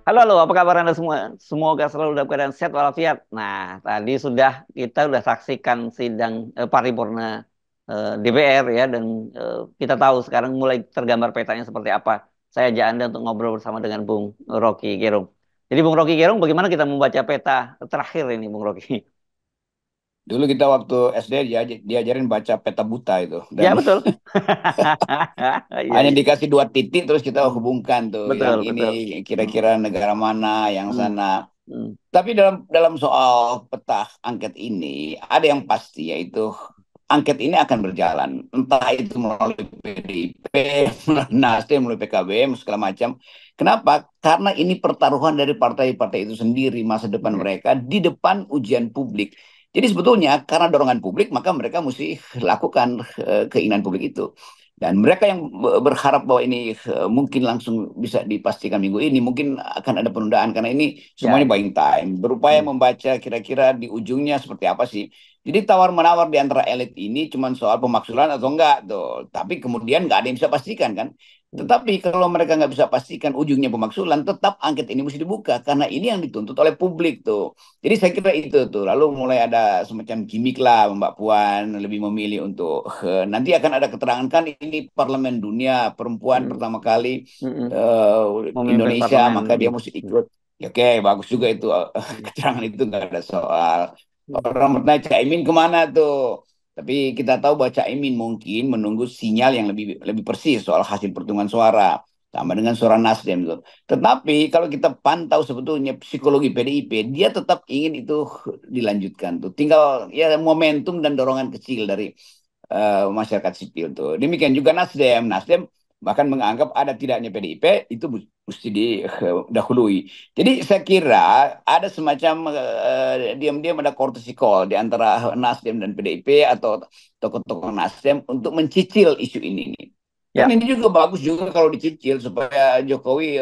Halo, halo, apa kabar Anda semua? Semoga selalu dalam keadaan sehat walafiat. Nah, tadi kita sudah saksikan sidang paripurna DPR ya, dan kita tahu sekarang mulai tergambar petanya seperti apa. Saya ajak Anda untuk ngobrol bersama dengan Bung Rocky Gerung. Jadi Bung Rocky Gerung, bagaimana kita membaca peta terakhir ini, Bung Rocky? Dulu kita waktu SD diajarin baca peta buta itu dan Ya, betul. Iya, hanya iya. dikasih dua titik terus kita Hmm, hubungkan tuh yang betul, ini betul. Hmm, kira-kira negara mana yang hmm, sana. hmm. Tapi dalam dalam soal peta angket ini ada yang pasti yaitu angket ini akan berjalan entah itu melalui PDIP, melalui Nasdem, melalui PKB, segala macam. Kenapa? Karena ini pertaruhan dari partai-partai itu sendiri masa depan Iya. mereka di depan ujian publik. Jadi sebetulnya karena dorongan publik maka mereka mesti lakukan keinginan publik itu. Dan mereka yang berharap bahwa ini mungkin langsung bisa dipastikan minggu ini, mungkin akan ada penundaan karena ini Ya, semuanya ya. buying time. Berupaya Hmm, membaca kira-kira di ujungnya seperti apa sih. Jadi tawar-menawar di antara elit ini cuma soal pemaksulan atau enggak tuh. Tapi kemudian nggak ada yang bisa pastikan kan. hmm. Tetapi kalau mereka nggak bisa pastikan ujungnya pemaksulan, tetap angket ini mesti dibuka karena ini yang dituntut oleh publik tuh. Jadi saya kira itu tuh. Lalu mulai ada semacam gimmick lah Mbak Puan lebih memilih untuk nanti akan ada keterangan kan ini parlemen dunia perempuan Hmm, pertama kali hmm, hmm. Memimpin Indonesia parlemen. maka dia mesti ikut. Ya, oke, bagus juga itu Hmm. keterangan itu nggak ada soal. Hmm. Orang bertanya Caimin kemana tuh? Tapi kita tahu bahwa Caimin mungkin menunggu sinyal yang lebih lebih persis soal hasil perhitungan suara. Sama dengan suara Nasdem tuh. Tetapi kalau kita pantau sebetulnya psikologi PDIP, dia tetap ingin itu dilanjutkan tuh. Tinggal ya momentum dan dorongan kecil dari masyarakat sipil tuh. Demikian juga Nasdem. Nasdem bahkan menganggap ada tidaknya PDIP itu mesti didahului. Jadi saya kira ada semacam diam-diam ada kortisikol di antara Nasdem dan PDIP atau tokoh-tokoh Nasdem untuk mencicil isu ini. Kan Ya, ini juga bagus juga kalau dicicil supaya Jokowi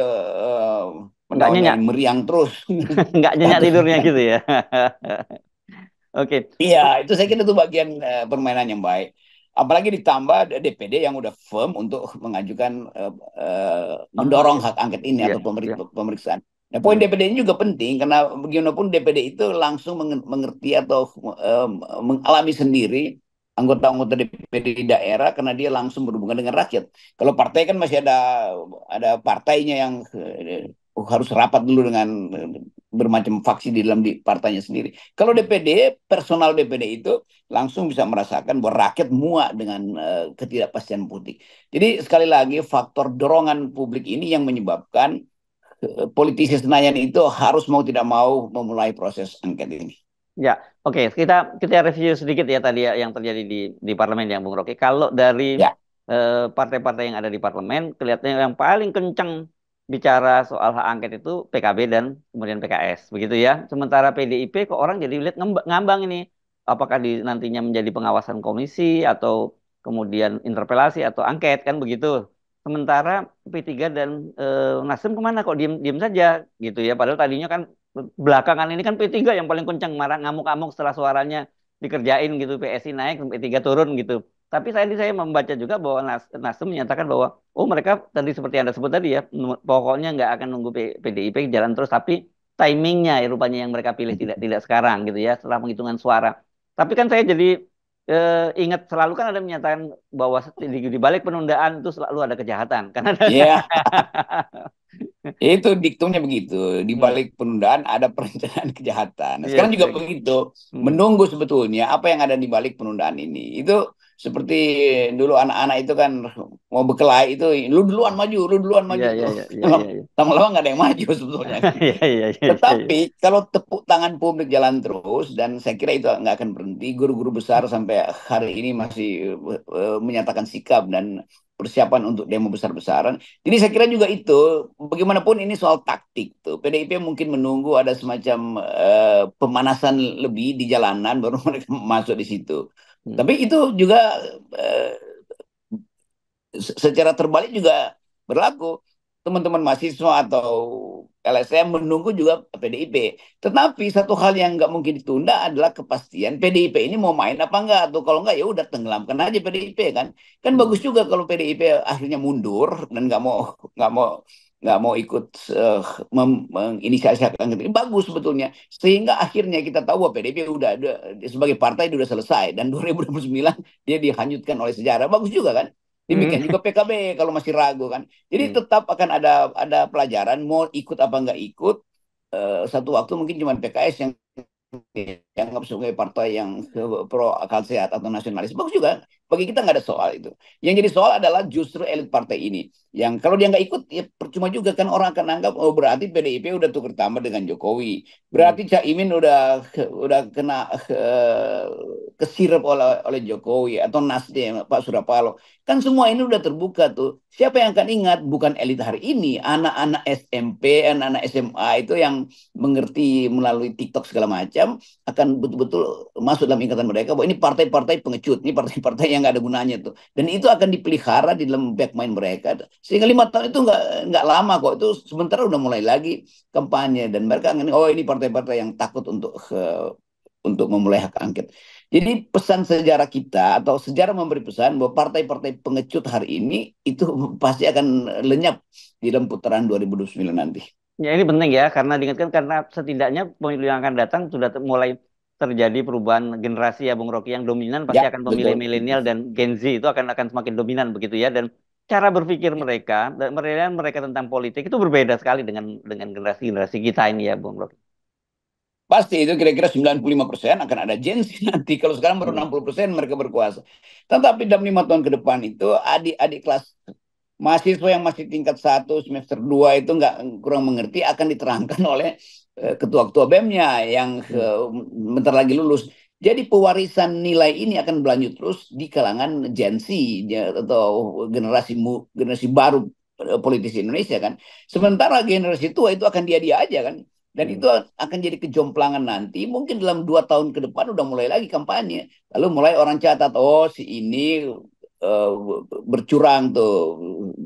nggak menawar-nawar nyenyak, meriang terus nggak nyenyak tidurnya statusnya. gitu ya. Oke. Iya, itu saya kira itu bagian permainan yang baik. Apalagi ditambah DPD yang udah firm untuk mengajukan Oh mendorong iya, hak angket ini iya, atau iya. pemeriksaan. Nah, poin Hmm. DPD ini juga penting karena bagaimanapun DPD itu langsung mengerti atau eh, mengalami sendiri anggota-anggota DPD di daerah karena dia langsung berhubungan dengan rakyat. Kalau partai kan masih ada partainya yang harus rapat dulu dengan bermacam faksi di dalam partainya sendiri. Kalau DPD, personal DPD itu langsung bisa merasakan bahwa rakyat muak dengan ketidakpastian politik. Jadi sekali lagi faktor dorongan publik ini yang menyebabkan politisi Senayan itu harus mau tidak mau memulai proses angket ini. Ya, oke. Kita kita review sedikit ya tadi ya yang terjadi di parlemen yang Bung Rocky. Kalau dari Ya, partai-partai yang ada di parlemen, kelihatannya yang paling kencang bicara soal hak angket itu PKB dan kemudian PKS, begitu ya. Sementara PDIP kok orang jadi lihat ngambang ini, apakah nantinya menjadi pengawasan komisi atau kemudian interpelasi atau angket kan begitu. Sementara P3 dan Nasdem kemana kok diem saja gitu ya. Padahal tadinya kan belakangan ini kan P3 yang paling kencang marah ngamuk-ngamuk setelah suaranya dikerjain gitu, PSI naik P3 turun gitu. Tapi saya membaca juga bahwa Nasdem menyatakan bahwa oh mereka tadi seperti Anda sebut tadi ya, pokoknya nggak akan nunggu PDIP jalan terus, tapi timingnya ya rupanya yang mereka pilih tidak tidak sekarang gitu ya setelah penghitungan suara. Tapi kan saya jadi ingat selalu kan ada menyatakan bahwa di balik penundaan itu selalu ada kejahatan karena ada. ya, itu diktumnya begitu. Di Hmm, balik penundaan ada perencanaan kejahatan. Nah, iya sekarang juga kayak gitu. begitu. Hmm. Menunggu sebetulnya apa yang ada di balik penundaan ini. Itu seperti dulu anak-anak itu kan mau berkelahi itu, lu duluan Iya maju iya tuh. iya iya iya. Iya. Lama-lama nggak ada yang maju sebetulnya. Iya iya iya iya. Iya. Tetapi kalau tepuk tangan publik jalan terus dan saya kira itu nggak akan berhenti. Guru-guru besar sampai hari ini masih menyatakan sikap dan persiapan untuk demo besar-besaran. Jadi saya kira juga itu bagaimanapun ini soal taktik tuh. PDIP mungkin menunggu ada semacam pemanasan lebih di jalanan baru mereka masuk di situ. Hmm. Tapi itu juga eh, secara terbalik juga berlaku. Teman-teman mahasiswa atau LSM menunggu juga PDIP. Tetapi satu hal yang nggak mungkin ditunda adalah kepastian PDIP ini mau main apa enggak. Atau kalau enggak ya udah tenggelamkan aja PDIP kan. Kan Hmm. bagus juga kalau PDIP akhirnya mundur dan nggak mau nggak mau ikut menginisiasi hak angket ini bagus sebetulnya, sehingga akhirnya kita tahu bahwa PDIP udah sebagai partai udah selesai dan 2029 dia dihanyutkan oleh sejarah, bagus juga kan. Demikian Hmm. juga PKB kalau masih ragu kan. Jadi Hmm. tetap akan ada pelajaran mau ikut apa nggak ikut. Satu waktu mungkin cuma PKS yang dianggap sebagai partai yang pro akal sehat atau nasionalis, bagus juga. Bagi kita nggak ada soal itu. Yang jadi soal adalah justru elit partai ini. Yang kalau dia nggak ikut, ya percuma juga kan, orang akan anggap oh berarti PDIP udah tukar tambah dengan Jokowi. Hmm. Berarti Caimin udah kena kesirep oleh Jokowi atau Nasdem Pak Surya Paloh. Kan semua ini udah terbuka tuh. Siapa yang akan ingat? Bukan elit hari ini, anak-anak SMP, anak-anak SMA itu yang mengerti melalui TikTok segala macam akan betul-betul masuk dalam ingatan mereka bahwa ini partai-partai pengecut, ini partai-partai yang nggak ada gunanya tuh, dan itu akan dipelihara di dalam back mind mereka sehingga 5 tahun itu nggak lama kok, itu sementara udah mulai lagi kampanye dan mereka oh ini partai-partai yang takut untuk memulai hak angket. Jadi pesan sejarah kita atau sejarah memberi pesan bahwa partai-partai pengecut hari ini itu pasti akan lenyap di dalam putaran 2029 nanti. Ya ini penting ya, karena diingatkan karena setidaknya pemilu yang akan datang sudah mulai terjadi perubahan generasi ya Bung Rocky, yang dominan pasti Ya, akan pemilih betul. milenial dan Gen Z itu akan semakin dominan begitu ya, dan cara berpikir mereka dan penilaian mereka tentang politik itu berbeda sekali dengan generasi-generasi kita ini ya Bung Rocky. Pasti itu kira-kira 95% akan ada Gen Z nanti. Kalau sekarang baru Hmm. 60% mereka berkuasa. Tetapi dalam 5 tahun ke depan itu adik-adik kelas mahasiswa yang masih tingkat 1 semester 2 itu nggak kurang mengerti akan diterangkan oleh ketua-ketua BEM-nya yang Hmm. bentar lagi lulus. Jadi pewarisan nilai ini akan berlanjut terus di kalangan Gen Z ya, atau generasi baru politisi Indonesia kan. Sementara generasi tua itu akan dia-dia aja kan. Dan Hmm. itu akan jadi kejomplangan nanti. Mungkin dalam 2 tahun ke depan udah mulai lagi kampanye. Lalu mulai orang catat, oh si ini uh, bercurang tuh,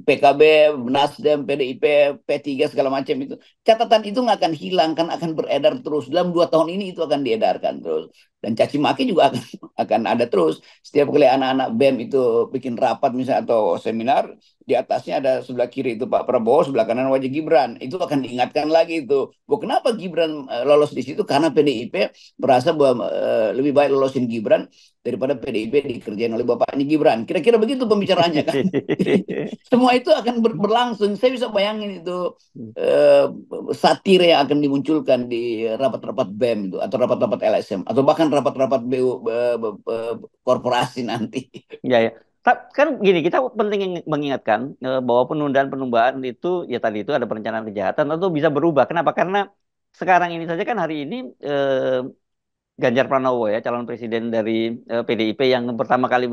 PKB, Nasdem, PDIP, P3 segala macam itu. Catatan itu nggak akan hilang, kan akan beredar terus. Dalam 2 tahun ini itu akan diedarkan terus. Dan caci maki juga akan ada terus. Setiap kali anak-anak BEM itu bikin rapat misalnya atau seminar, di atasnya ada sebelah kiri itu Pak Prabowo, sebelah kanan wajah Gibran. Itu akan diingatkan lagi itu. Bahwa kenapa Gibran lolos di situ? Karena PDIP merasa bahwa lebih baik lolosin Gibran daripada PDIP dikerjain oleh bapaknya Gibran. Kira-kira begitu pembicaraannya kan. Jadi semua itu akan berlangsung. Saya bisa bayangin itu eh, satir yang akan dimunculkan di rapat-rapat BEM itu atau rapat-rapat LSM atau bahkan rapat-rapat BU korporasi nanti. Ya, ya. Kan gini, kita penting mengingatkan bahwa penundaan-penundaan itu ya tadi itu ada perencanaan kejahatan atau bisa berubah. Kenapa? Karena sekarang ini saja kan hari ini Ganjar Pranowo ya calon presiden dari PDIP yang pertama kali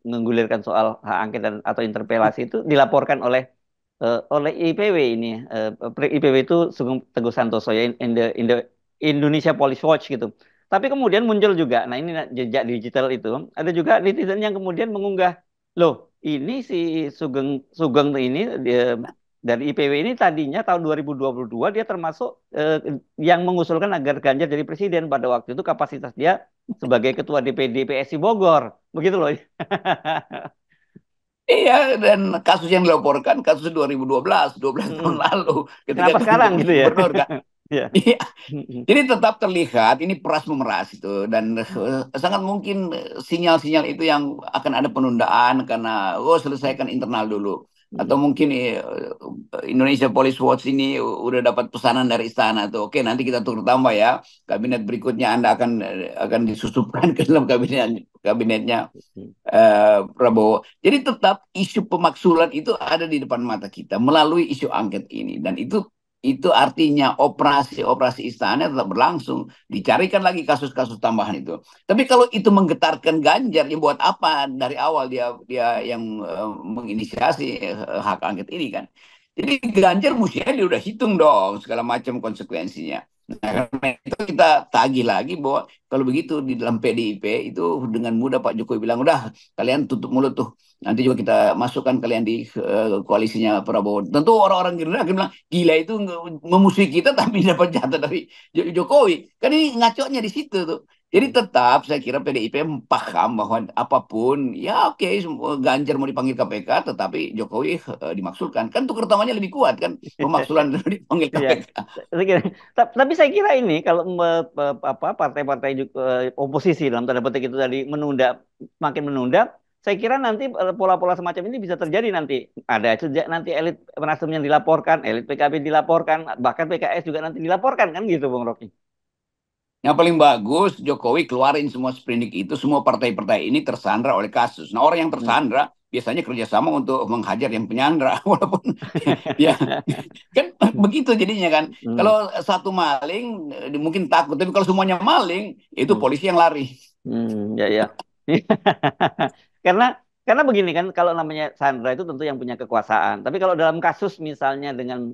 menggulirkan soal hak angket dan atau interpelasi itu dilaporkan oleh IPW ini. IPW itu Sugeng Teguh Santoso ya, Indonesia Police Watch gitu. Tapi kemudian muncul juga, nah ini jejak digital itu, ada juga netizen yang kemudian mengunggah, loh ini si Sugeng Sugeng ini dari IPW ini tadinya tahun 2022 dia termasuk yang mengusulkan agar Ganjar jadi presiden, pada waktu itu kapasitas dia sebagai ketua DPD PSI Bogor, begitu loh. Iya, dan kasus yang dilaporkan kasus 2012 tahun Mm-mm. lalu ketika Kenapa Ganjar sekarang jadi gitu ya? gubernur kan. Ya. Iya, Mm-mm. jadi tetap terlihat ini peras memeras itu, dan sangat mungkin sinyal-sinyal itu yang akan ada penundaan karena oh selesaikan internal dulu, atau mungkin Indonesia Police Watch ini udah dapat pesanan dari istana tuh. Oke, nanti kita turut tambah ya. Kabinet berikutnya Anda akan disusupkan ke dalam kabinetnya Prabowo. Jadi tetap isu pemaksulan itu ada di depan mata kita melalui isu angket ini, dan itu artinya operasi-operasi istana tetap berlangsung. Dicarikan lagi kasus-kasus tambahan itu. Tapi kalau itu menggetarkan Ganjar, ya buat apa dari awal dia dia yang menginisiasi hak angket ini kan? Jadi Ganjar mestinya dia udah hitung dong segala macam konsekuensinya. Nah, karena itu kita tagih lagi bahwa kalau begitu di dalam PDIP itu dengan mudah Pak Jokowi bilang udah kalian tutup mulut tuh. Nanti juga kita masukkan kalian di koalisinya Prabowo. Tentu orang-orang Gerindra akan bilang gila itu memusuhi kita tapi dapat jatah dari Jokowi. Kan ini ngaconya di situ tuh. Jadi tetap saya kira PDIP paham bahwa apapun ya oke Ganjar mau dipanggil KPK tetapi Jokowi dimaksulkan. Kan tuker tamanya lebih kuat kan pemaksulan dipanggil Iya. KPK. Tapi saya kira ini kalau apa partai-partai oposisi dalam tanda petik itu tadi menunda, makin menunda, saya kira nanti pola-pola semacam ini bisa terjadi nanti. Ada sejak nanti elit Nasdem yang dilaporkan, elit PKB dilaporkan, bahkan PKS juga nanti dilaporkan kan gitu, Bung Rocky. Yang paling bagus Jokowi keluarin semua sprindik itu, semua partai-partai ini tersandra oleh kasus. Nah orang yang Hmm. tersandra biasanya kerjasama untuk menghajar yang penyandra, walaupun ya kan begitu jadinya kan. Hmm. Kalau satu maling mungkin takut, tapi kalau semuanya maling itu Hmm. polisi yang lari. Ya ya. Karena karena begini kan, kalau namanya Sandra itu tentu yang punya kekuasaan. Tapi kalau dalam kasus misalnya dengan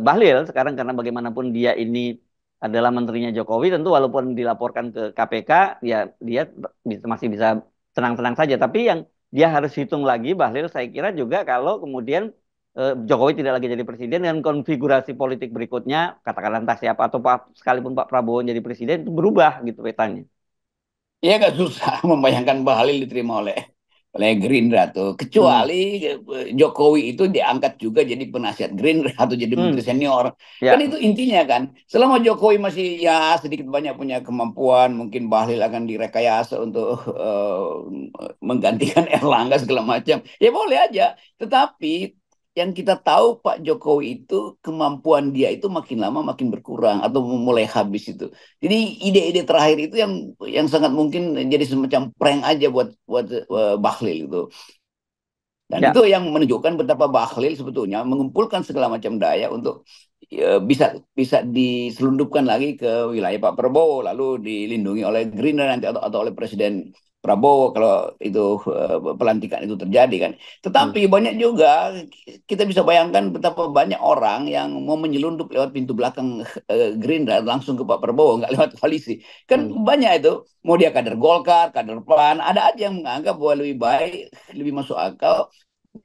Bahlil sekarang, karena bagaimanapun dia ini adalah menterinya Jokowi, tentu walaupun dilaporkan ke KPK, ya dia masih bisa tenang-tenang saja. Tapi yang dia harus hitung lagi Bahlil, saya kira juga kalau kemudian Jokowi tidak lagi jadi presiden dan konfigurasi politik berikutnya, katakanlah entah siapa atau sekalipun Pak Prabowo jadi presiden, itu berubah gitu petanya. Ya gak susah membayangkan Bahlil diterima oleh Gerindra tuh. Hmm. Kecuali Jokowi itu diangkat juga jadi penasihat Gerindra atau jadi menteri Hmm. senior. Kan Ya. itu intinya kan. Selama Jokowi masih ya sedikit banyak punya kemampuan, mungkin Bahlil akan direkayasa untuk menggantikan Erlangga segala macam. Ya boleh aja. Tetapi yang kita tahu Pak Jokowi itu kemampuan dia itu makin lama makin berkurang atau mulai habis itu. Jadi ide-ide terakhir itu yang sangat mungkin jadi semacam prank aja buat Bahlil itu. Dan Ya. itu yang menunjukkan betapa Bahlil sebetulnya mengumpulkan segala macam daya untuk bisa bisa diselundupkan lagi ke wilayah Pak Prabowo, lalu dilindungi oleh Gerindra nanti atau oleh Presiden Prabowo kalau itu pelantikan itu terjadi kan. Hmm. Tetapi banyak juga kita bisa bayangkan betapa banyak orang yang mau menyelundup lewat pintu belakang Gerindra langsung ke Pak Prabowo, nggak lewat koalisi. Kan Hmm. banyak itu, mau dia kader Golkar, kader PAN, ada aja yang menganggap bahwa lebih baik, lebih masuk akal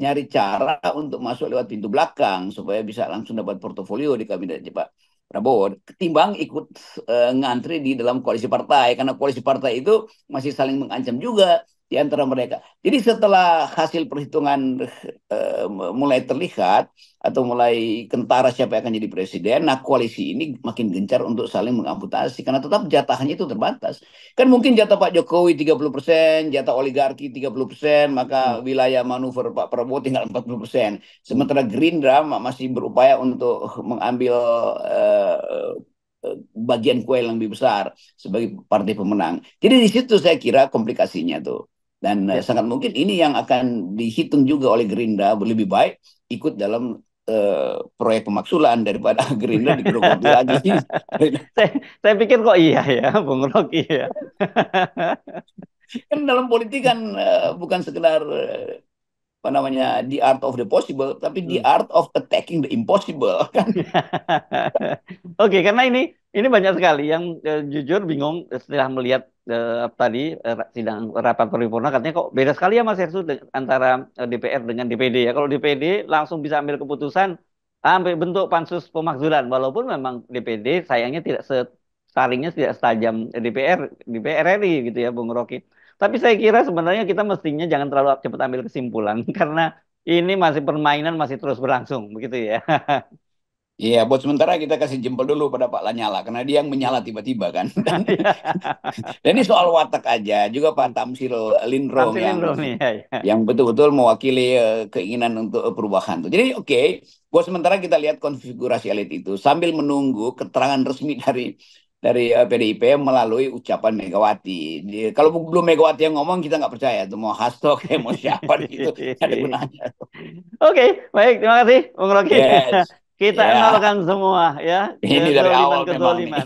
nyari cara untuk masuk lewat pintu belakang supaya bisa langsung dapat portofolio di kabinet Pak Prabowo ketimbang ikut ngantri di dalam koalisi partai karena koalisi partai itu masih saling mengancam juga di antara mereka. Jadi setelah hasil perhitungan mulai terlihat atau mulai kentara siapa yang akan jadi presiden, nah koalisi ini makin gencar untuk saling mengamputasi karena tetap jatahnya itu terbatas. Kan mungkin jatah Pak Jokowi 30%, jatah oligarki 30%, Hmm. maka wilayah manuver Pak Prabowo tinggal 40%. Hmm. Sementara Gerindra masih berupaya untuk mengambil bagian kue yang lebih besar sebagai partai pemenang. Jadi di situ saya kira komplikasinya tuh. Dan Ya. sangat mungkin ini yang akan dihitung juga oleh Gerindra lebih baik ikut dalam proyek pemaksulan daripada Gerindra digerogoti lagi. saya, saya pikir kok iya ya, Bung Rocky ya. Kan dalam politik kan bukan sekedar apa namanya the art of the possible, tapi the Hmm. art of attacking the impossible kan. Oke, karena ini banyak sekali yang jujur bingung setelah melihat tadi sidang rapat paripurna, katanya kok beda sekali ya Mas Hersu antara DPR dengan DPD ya. Kalau DPD langsung bisa ambil keputusan sampai bentuk pansus pemakzulan, walaupun memang DPD sayangnya tidak taringnya tidak setajam DPR RI gitu ya, Bung Rocky. Tapi saya kira sebenarnya kita mestinya jangan terlalu cepat ambil kesimpulan karena ini masih permainan masih terus berlangsung begitu ya. Iya, buat sementara kita kasih jempol dulu pada Pak Lanyala karena dia yang menyala tiba-tiba kan. Dan ini soal watak aja. Juga Pak Tamsil Lindrong Tamsilin dulu nih ya, ya. yang betul-betul mewakili keinginan untuk perubahan tuh. Jadi oke, buat sementara kita lihat konfigurasi elit itu sambil menunggu keterangan resmi dari PDIP melalui ucapan Megawati. Kalau belum Megawati yang ngomong kita nggak percaya tuh mau Hasto kayak mau siapa gitu ada gunanya. Oke, baik, terima kasih Bung Rocky. Yes, Kita ya nolkan semua ya ini dari awal memang nih.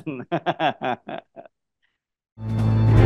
kezoliman-kezoliman.